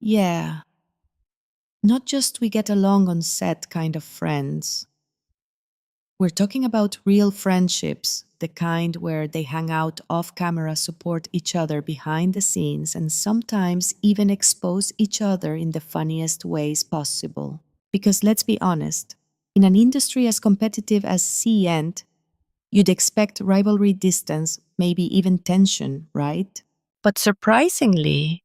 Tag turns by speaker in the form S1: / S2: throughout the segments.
S1: Yeah, not just we get along on set kind of friends. We're talking about real friendships, the kind where they hang out off camera, support each other behind the scenes, and sometimes even expose each other in the funniest ways possible. Because let's be honest, in an industry as competitive as C-ent, you'd expect rivalry, distance, maybe even tension, right?
S2: But surprisingly,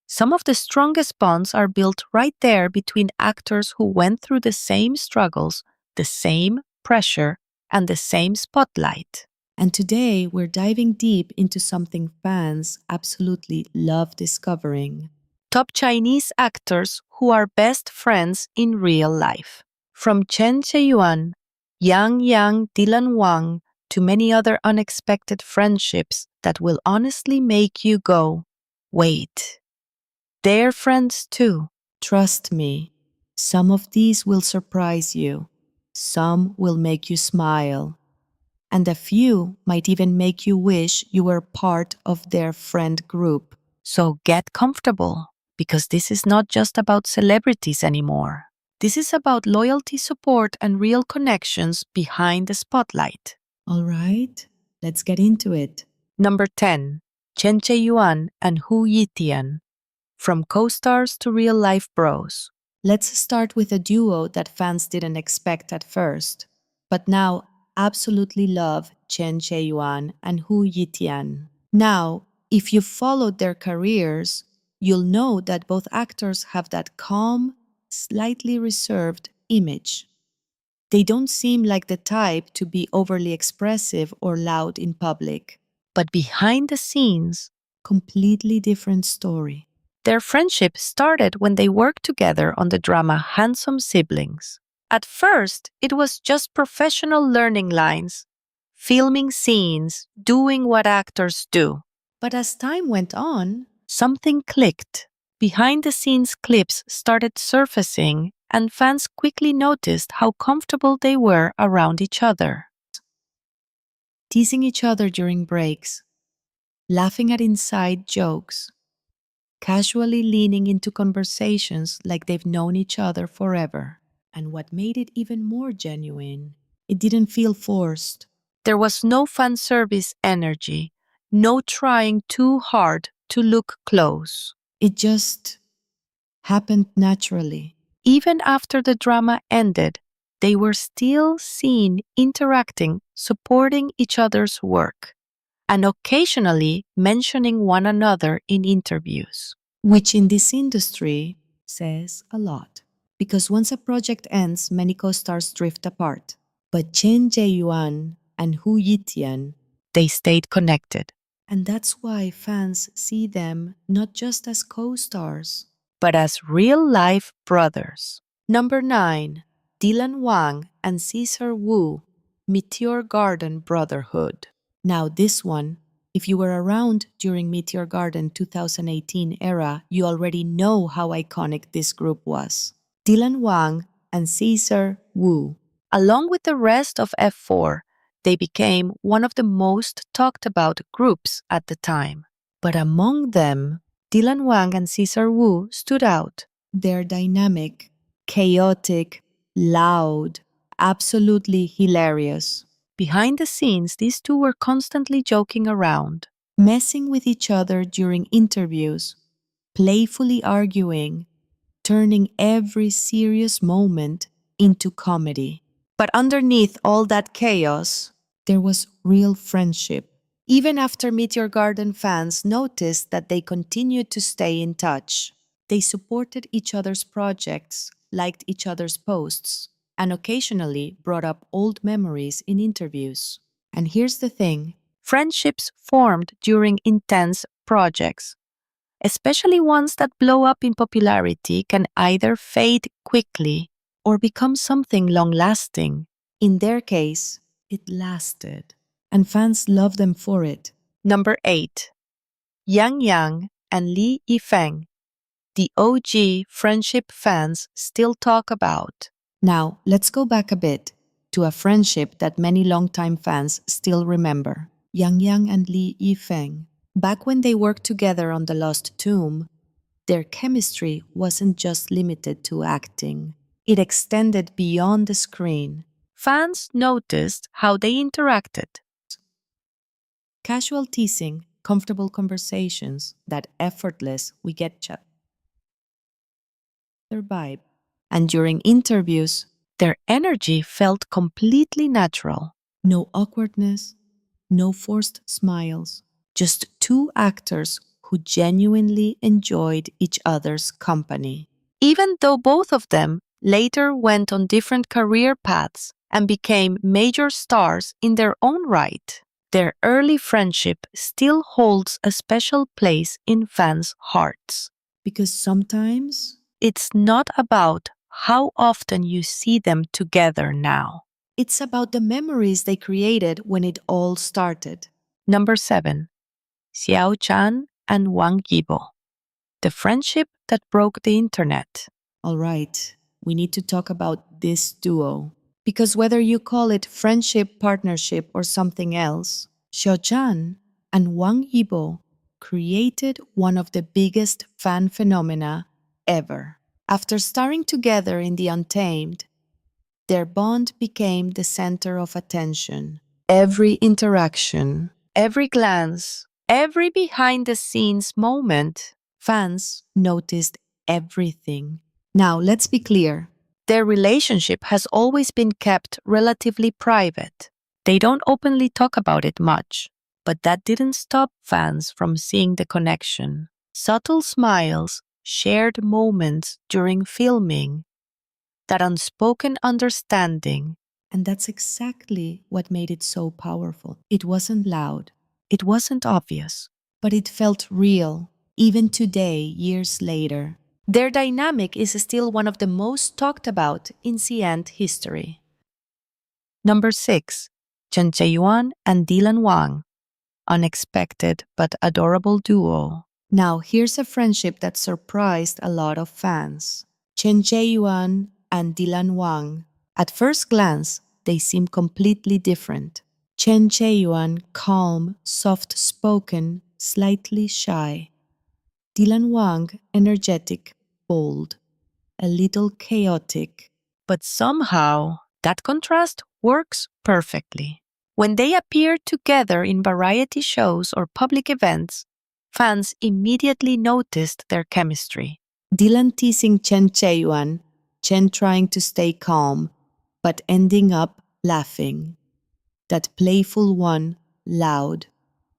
S2: some of the strongest bonds are built right there between actors who went through the same struggles, the same pressure, and the same spotlight.
S1: And today we're diving deep into something fans absolutely love discovering.
S2: Top Chinese actors who are best friends in real life. From Chen Zheyuan, Yang, Dylan Wang, to many other unexpected friendships that will honestly make you go, wait, they're friends too.
S1: Trust me, some of these will surprise you, some will make you smile, and a few might even make you wish you were part of their friend group.
S2: So get comfortable, because this is not just about celebrities anymore. This is about loyalty, support, and real connections behind the spotlight.
S1: All right, let's get into it.
S2: Number 10. Chen Zheyuan and Hu Yitian. From co-stars to real-life bros.
S1: Let's start with a duo that fans didn't expect at first, but now absolutely love: Chen Zheyuan and Hu Yitian. Now, if you've followed their careers, you'll know that both actors have that calm, slightly reserved image. They don't seem like the type to be overly expressive or loud in public.
S2: But behind the scenes,
S1: Completely different story.
S2: their friendship started when they worked together on the drama Handsome Siblings. At first, it was just professional learning lines, filming scenes, doing what actors do.
S1: But as time went on,
S2: Something clicked. Behind the scenes clips started surfacing, and fans quickly noticed how comfortable they were around each other.
S1: teasing each other during breaks, laughing at inside jokes, casually leaning into conversations like they've known each other forever. And what made it even more genuine, it didn't feel forced.
S2: There was no fan service energy, no trying too hard to look close.
S1: It just happened naturally.
S2: Even after the drama ended, they were still seen interacting, supporting each other's work, and occasionally mentioning one another in interviews.
S1: Which in this industry says a lot. Because once a project ends, many co-stars drift apart. But Chen Zheyuan and Hu Yitian,
S2: They stayed connected,
S1: and that's why fans see them not just as co-stars,
S2: but as real-life brothers.
S1: Number 9. Dylan Wang and Caesar Wu, Meteor Garden Brotherhood. Now this one, if you were around during Meteor Garden 2018 era, you already know how iconic this group was. Dylan Wang and Caesar Wu.
S2: Along with the rest of F4, they became one of the most talked about groups at the time.
S1: But among them,
S2: Dylan Wang and Caesar Wu stood out.
S1: they're dynamic, chaotic, loud, absolutely hilarious.
S2: Behind the scenes, these two were constantly joking around.
S1: Messing with each other during interviews, playfully arguing, turning every serious moment into comedy. But underneath all that chaos, there was real friendship. Even after Meteor Garden fans noticed that they continued to stay in touch, they supported each other's projects, liked each other's posts, and occasionally brought up old memories in interviews. And here's the thing:
S2: Friendships formed during intense projects, especially ones that blow up in popularity, can either fade quickly or become something long-lasting.
S1: in their case, it lasted, and fans love them for it.
S2: Number 8. Yang and Li Yifeng. The OG friendship fans still talk about.
S1: Now, let's go back a bit to a friendship that many longtime fans still remember. Yang and Li Yifeng. Back when they worked together on The Lost Tomb, Their chemistry wasn't just limited to acting, it extended beyond the screen.
S2: Fans noticed how they interacted.
S1: Casual teasing, comfortable conversations, that effortless we get chat. Their vibe. And during interviews,
S2: Their energy felt completely natural.
S1: no awkwardness, no forced smiles, just two actors who genuinely enjoyed each other's company.
S2: Even though both of them later went on different career paths and became major stars in their own right, their early friendship still holds a special place in fans' hearts.
S1: Because sometimes
S2: It's not about how often you see them together now.
S1: it's about the memories they created when it all started.
S2: Number 7. Xiao Chan and Wang Yibo. The friendship that broke the internet.
S1: All right, we need to talk about this duo. Because whether you call it friendship, partnership, or something else, Xiao Zhan and Wang Yibo created one of the biggest fan phenomena ever. After starring together in The Untamed, their bond became the center of attention. Every interaction,
S2: Every glance, every behind the scenes moment,
S1: fans noticed everything. Now, let's be clear.
S2: their relationship has always been kept relatively private. They don't openly talk about it much, but that didn't stop fans from seeing the connection. Subtle smiles, shared moments during filming, that unspoken understanding.
S1: And that's exactly what made it so powerful. It wasn't loud,
S2: It wasn't obvious.
S1: but it felt real, even today, years later. Their dynamic is still one of the most talked about in C-ent history.
S2: Number 6. Chen Zheyuan and Dylan Wang. Unexpected but adorable duo.
S1: Now, here's a friendship that surprised a lot of fans. Chen Zheyuan and Dylan Wang. At first glance, they seem completely different. Chen Zheyuan, calm, soft-spoken, slightly shy. Dylan Wang, energetic, bold, a little chaotic.
S2: But somehow, that contrast works perfectly. When they appear together in variety shows or public events, fans immediately noticed their chemistry.
S1: Dylan teasing Chen Zheyuan, Chen trying to stay calm, but ending up laughing. That playful one, loud,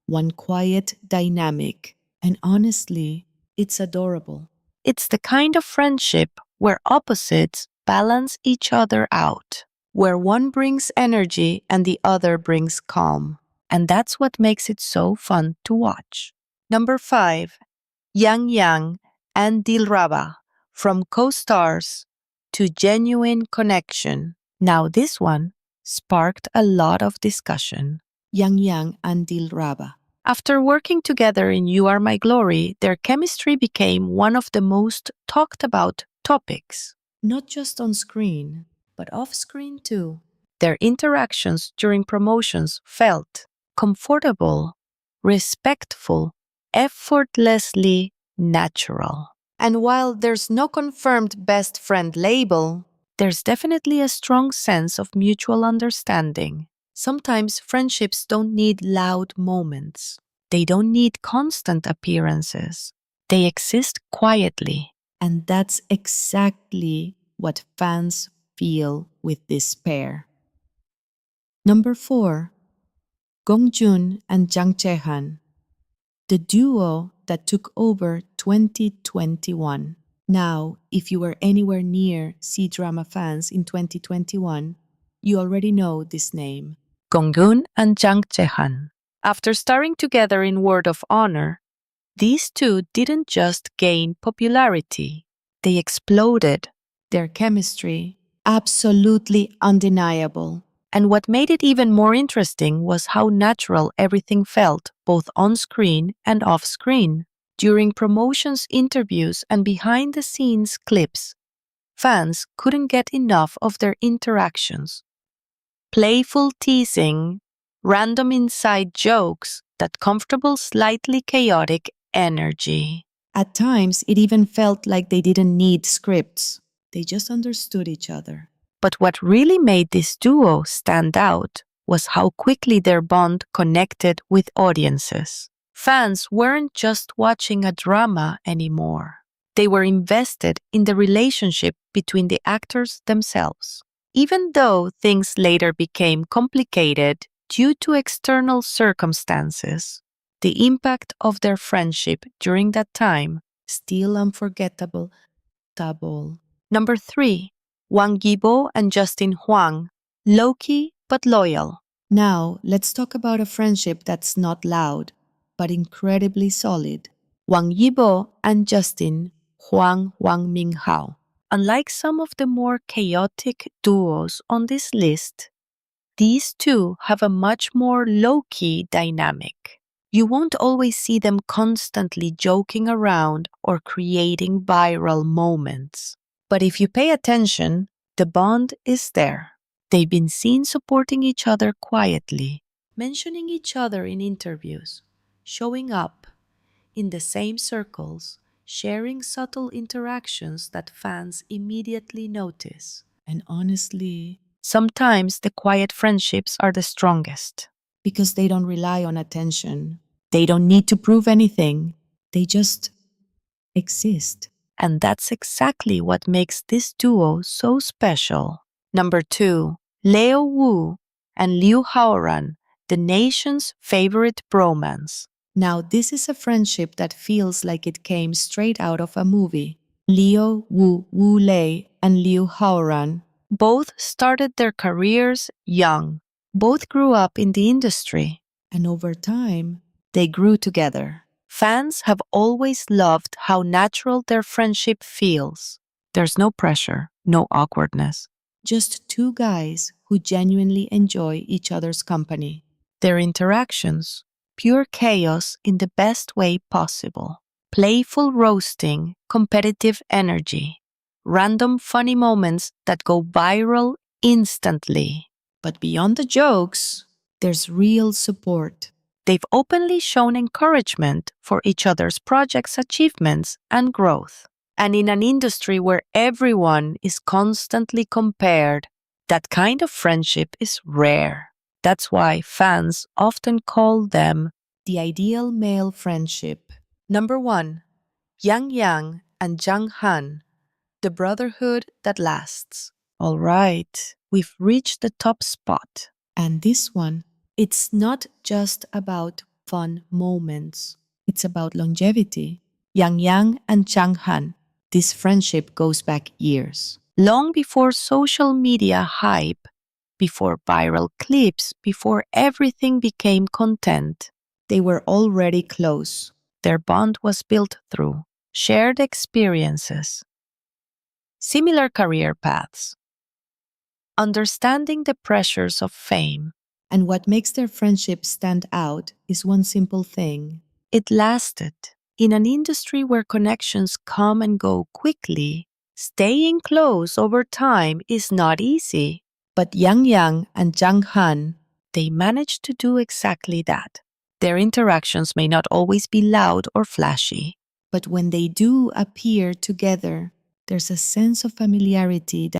S1: one quiet, dynamic. And honestly, it's adorable.
S2: It's the kind of friendship where opposites balance each other out,
S1: Where one brings energy and the other brings calm.
S2: and that's what makes it so fun to watch. Number 5. Yang and Dilraba. From co-stars to genuine connection. Now this one sparked a lot of discussion.
S1: Yang and Dilraba.
S2: After working together in You Are My Glory, their chemistry became one of the most talked about topics.
S1: Not just on screen, but off screen too.
S2: Their interactions during promotions felt comfortable, respectful, effortlessly natural.
S1: And while there's no confirmed best friend label,
S2: There's definitely a strong sense of mutual understanding.
S1: sometimes friendships don't need loud moments.
S2: They don't need constant appearances. They exist quietly.
S1: And that's exactly what fans feel with this pair. Number 4. Gongjun and Jang Jae-han, the duo that took over 2021. Now, if you were anywhere near C-drama fans in 2021, you already know this name.
S2: Gonggun and Jang Jae-han. After starring together in Word of Honor, these two didn't just gain popularity, they exploded.
S1: Their chemistry, absolutely undeniable.
S2: And what made it even more interesting was how natural everything felt, both on screen and off screen. During promotions, interviews, and behind the scenes clips, fans couldn't get enough of their interactions. Playful teasing, random inside jokes, that comfortable, slightly chaotic energy.
S1: At times, it even felt like they didn't need scripts. They just understood each other.
S2: But what really made this duo stand out was how quickly their bond connected with audiences. Fans weren't just watching a drama anymore. They were invested in the relationship between the actors themselves. Even though things later became complicated due to external circumstances, the impact of their friendship during that time
S1: Still unforgettable. Double.
S2: Number 3, Wang Yibo and Justin Huang, low-key but loyal.
S1: Now, let's talk about a friendship that's not loud, but incredibly solid. Wang Yibo and Justin Huang Minghao.
S2: Unlike some of the more chaotic duos on this list, these two have a much more low-key dynamic. You won't always see them constantly joking around or creating viral moments. But if you pay attention, the bond is there. They've been seen supporting each other quietly,
S1: Mentioning each other in interviews, showing up in the same circles, sharing subtle interactions that fans immediately notice. And honestly,
S2: sometimes the quiet friendships are the strongest.
S1: because they don't rely on attention, they don't need to prove anything, they just exist.
S2: And that's exactly what makes this duo so special. Number 2, Leo Wu and Liu Haoran, the nation's favorite bromance.
S1: Now, this is a friendship that feels like it came straight out of a movie. Leo Wu Lei and Liu Haoran.
S2: Both started their careers young. Both grew up in the industry.
S1: And over time, they grew together.
S2: Fans have always loved how natural their friendship feels. There's no pressure, no awkwardness.
S1: Just two guys who genuinely enjoy each other's company.
S2: Their interactions, pure chaos in the best way possible. Playful roasting, competitive energy. Random funny moments that go viral instantly.
S1: But beyond the jokes, there's real support.
S2: They've openly shown encouragement for each other's projects' achievements and growth. And in an industry where everyone is constantly compared, that kind of friendship is rare. That's why fans often call them
S1: the ideal male friendship.
S2: Number 1, Yang and Zhang Han, the brotherhood that lasts. All right, we've reached the top spot.
S1: And this one, it's not just about fun moments. It's about longevity. Yang and Zhang Han. This friendship goes back years.
S2: Long before social media hype, before viral clips, before everything became content,
S1: they were already close.
S2: Their bond was built through shared experiences, similar career paths, understanding the pressures of fame.
S1: And what makes their friendship stand out is one simple thing.
S2: It lasted. In an industry where connections come and go quickly, staying close over time is not easy.
S1: But Yang and Zhang Han,
S2: they managed to do exactly that. Their interactions may not always be loud or flashy.
S1: But when they do appear together, there's a sense of familiarity that